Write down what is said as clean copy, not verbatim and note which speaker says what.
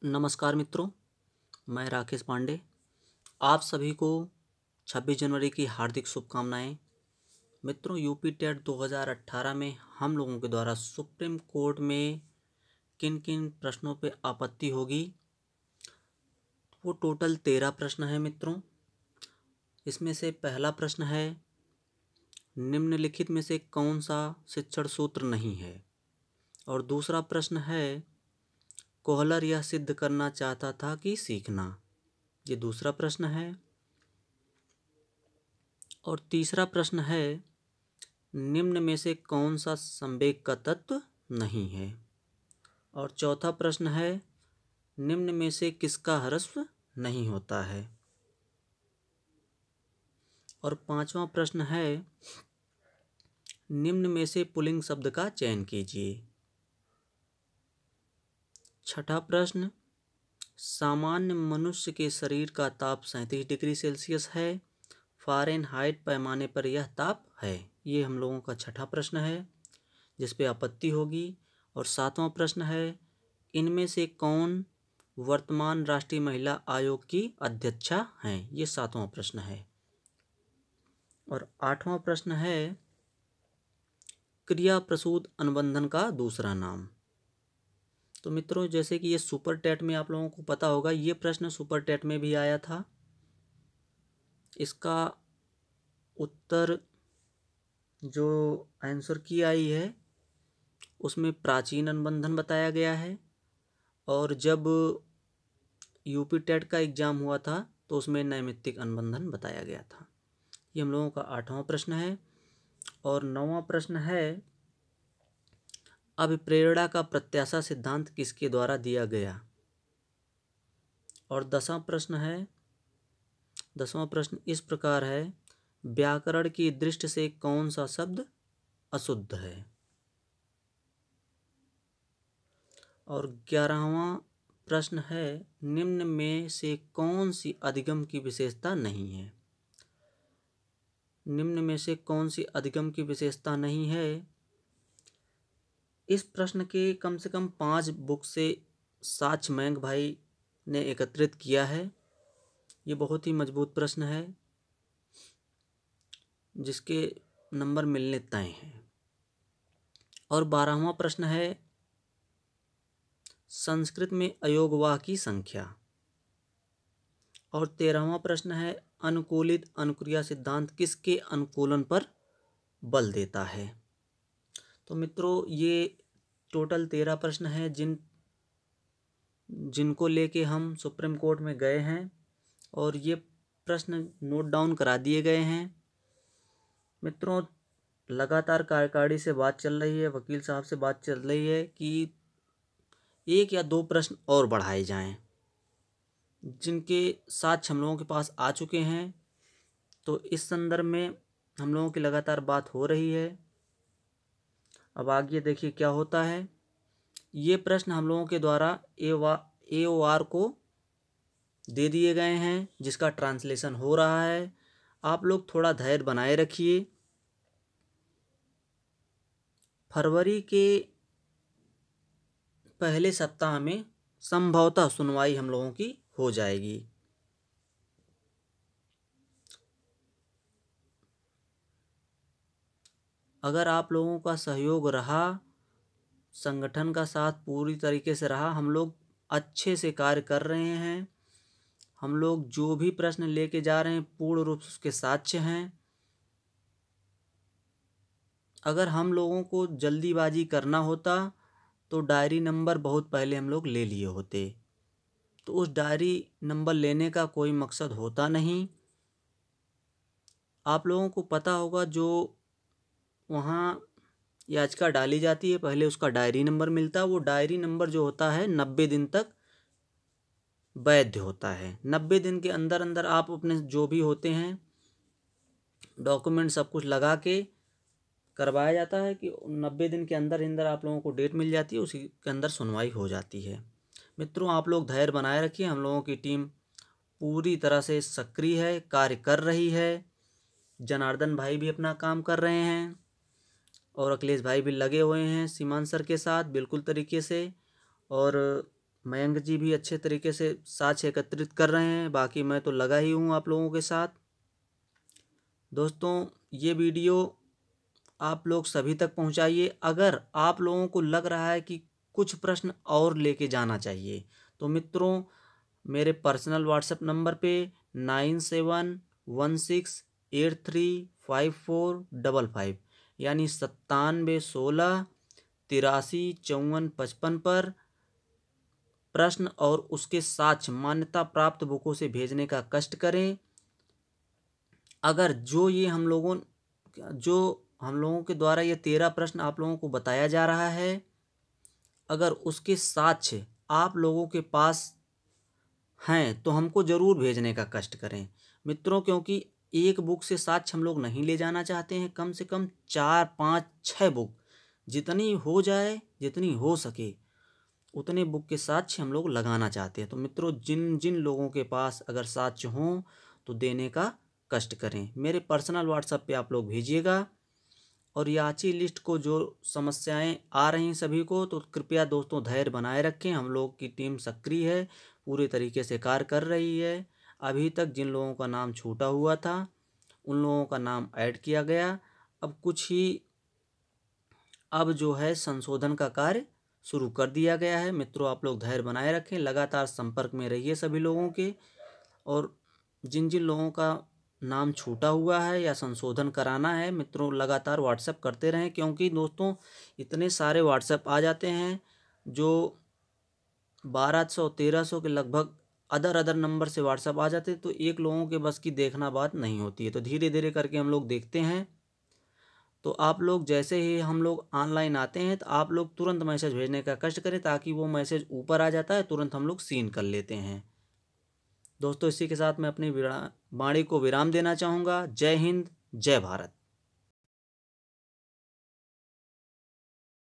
Speaker 1: नमस्कार मित्रों, मैं राकेश पांडे। आप सभी को 26 जनवरी की हार्दिक शुभकामनाएं। मित्रों, यूपी टेट 2018 में हम लोगों के द्वारा सुप्रीम कोर्ट में किन किन प्रश्नों पे आपत्ति होगी, वो टोटल 13 प्रश्न है मित्रों। इसमें से पहला प्रश्न है, निम्नलिखित में से कौन सा शिक्षण सूत्र नहीं है। और दूसरा प्रश्न है, कोहलर यह सिद्ध करना चाहता था कि सीखना, ये दूसरा प्रश्न है। और तीसरा प्रश्न है, निम्न में से कौन सा संवेग का तत्व नहीं है। और चौथा प्रश्न है, निम्न में से किसका ह्रस्व नहीं होता है। और पांचवा प्रश्न है, निम्न में से पुल्लिंग शब्द का चयन कीजिए। छठा प्रश्न, सामान्य मनुष्य के शरीर का ताप 37 डिग्री सेल्सियस है, फ़ारेनहाइट पैमाने पर यह ताप है। ये हम लोगों का छठा प्रश्न है जिस पे आपत्ति होगी। और सातवां प्रश्न है, इनमें से कौन वर्तमान राष्ट्रीय महिला आयोग की अध्यक्षा हैं। ये सातवां प्रश्न है। और आठवां प्रश्न है, क्रिया प्रसूत अनुबंधन का दूसरा नाम। तो मित्रों, जैसे कि ये सुपर टेट में आप लोगों को पता होगा, ये प्रश्न सुपर टेट में भी आया था। इसका उत्तर जो आंसर की आई है उसमें प्राचीन अनुबंधन बताया गया है। और जब यूपी टेट का एग्ज़ाम हुआ था तो उसमें नैमित्तिक अनुबंधन बताया गया था। ये हम लोगों का आठवां प्रश्न है। और नौवां प्रश्न है, अभिप्रेरणा का प्रत्याशा सिद्धांत किसके द्वारा दिया गया। और दसवां प्रश्न इस प्रकार है, व्याकरण की दृष्टि से कौन सा शब्द अशुद्ध है। और 11वां प्रश्न है, निम्न में से कौन सी अधिगम की विशेषता नहीं है। निम्न में से कौन सी अधिगम की विशेषता नहीं है। इस प्रश्न के कम से कम 5 बुक से साक्ष्य मयंक भाई ने एकत्रित किया है। ये बहुत ही मजबूत प्रश्न है जिसके नंबर मिलने तय हैं। और 12वां प्रश्न है, संस्कृत में अयोगवाह की संख्या। और 13वां प्रश्न है, अनुकूलित अनुक्रिया सिद्धांत किसके अनुकूलन पर बल देता है। तो मित्रों, ये टोटल 13 प्रश्न हैं जिनको लेके हम सुप्रीम कोर्ट में गए हैं और ये प्रश्न नोट डाउन करा दिए गए हैं। मित्रों, लगातार कार्यकारिणी से बात चल रही है, वकील साहब से बात चल रही है कि 1 या 2 प्रश्न और बढ़ाए जाएं, जिनके साक्ष्य हम लोगों के पास आ चुके हैं। तो इस संदर्भ में हम लोगों की लगातार बात हो रही है। अब आगे देखिए क्या होता है। ये प्रश्न हम लोगों के द्वारा AOR को दे दिए गए हैं जिसका ट्रांसलेशन हो रहा है। आप लोग थोड़ा धैर्य बनाए रखिए। फरवरी के पहले सप्ताह में संभवतः सुनवाई हम लोगों की हो जाएगी। अगर आप लोगों का सहयोग रहा, संगठन का साथ पूरी तरीके से रहा, हम लोग अच्छे से कार्य कर रहे हैं। हम लोग जो भी प्रश्न लेके जा रहे हैं पूर्ण रूप से उसके साक्ष्य हैं। अगर हम लोगों को जल्दीबाजी करना होता तो डायरी नंबर बहुत पहले हम लोग ले लिए होते। तो उस डायरी नंबर लेने का कोई मकसद होता नहीं। आप लोगों को पता होगा, जो वहाँ याचिका डाली जाती है पहले उसका डायरी नंबर मिलता है। वो डायरी नंबर जो होता है 90 दिन तक वैध होता है। 90 दिन के अंदर अंदर आप अपने जो भी होते हैं डॉक्यूमेंट सब कुछ लगा के करवाया जाता है कि 90 दिन के अंदर अंदर आप लोगों को डेट मिल जाती है, उसी के अंदर सुनवाई हो जाती है। मित्रों, आप लोग धैर्य बनाए रखिए। हम लोगों की टीम पूरी तरह से सक्रिय है, कार्य कर रही है। जनार्दन भाई भी अपना काम कर रहे हैं और अखिलेश भाई भी लगे हुए हैं सीमांत सर के साथ बिल्कुल तरीके से। और मयंक जी भी अच्छे तरीके से साक्ष्य एकत्रित कर रहे हैं, बाकी मैं तो लगा ही हूँ आप लोगों के साथ। दोस्तों ये वीडियो आप लोग सभी तक पहुंचाइए। अगर आप लोगों को लग रहा है कि कुछ प्रश्न और लेके जाना चाहिए तो मित्रों मेरे पर्सनल व्हाट्सएप नंबर पे 9716835455 यानी 9716835455 पर प्रश्न और उसके साक्ष्य मान्यता प्राप्त बुकों से भेजने का कष्ट करें। अगर जो हम लोगों के द्वारा ये 13 प्रश्न आप लोगों को बताया जा रहा है, अगर उसके साक्ष्य आप लोगों के पास हैं तो हमको ज़रूर भेजने का कष्ट करें मित्रों, क्योंकि एक बुक से साक्ष्य हम लोग नहीं ले जाना चाहते हैं। कम से कम 4, 5, 6 बुक जितनी हो जाए, जितनी हो सके उतने बुक के साक्ष्य हम लोग लगाना चाहते हैं। तो मित्रों जिन जिन लोगों के पास अगर साक्ष्य हों तो देने का कष्ट करें। मेरे पर्सनल व्हाट्सएप पे आप लोग भेजिएगा। और याची लिस्ट को जो समस्याएं आ रही हैं सभी को, तो कृपया दोस्तों धैर्य बनाए रखें। हम लोग की टीम सक्रिय है, पूरे तरीके से कार्य कर रही है। अभी तक जिन लोगों का नाम छूटा हुआ था उन लोगों का नाम ऐड किया गया। अब जो है संशोधन का कार्य शुरू कर दिया गया है। मित्रों आप लोग धैर्य बनाए रखें, लगातार संपर्क में रहिए सभी लोगों के। और जिन जिन लोगों का नाम छूटा हुआ है या संशोधन कराना है मित्रों लगातार व्हाट्सएप करते रहें, क्योंकि दोस्तों इतने सारे व्हाट्सएप आ जाते हैं जो 1200 1300 के लगभग अदर नंबर से व्हाट्सएप आ जाते हैं, तो एक लोगों के बस की देखना बात नहीं होती है। तो धीरे धीरे करके हम लोग देखते हैं। तो आप लोग जैसे ही हम लोग ऑनलाइन आते हैं तो आप लोग तुरंत मैसेज भेजने का कष्ट करें, ताकि वो मैसेज ऊपर आ जाता है, तुरंत हम लोग सीन कर लेते हैं। दोस्तों इसी के साथ मैं अपनी वाणी को विराम देना चाहूँगा। जय हिंद, जय भारत।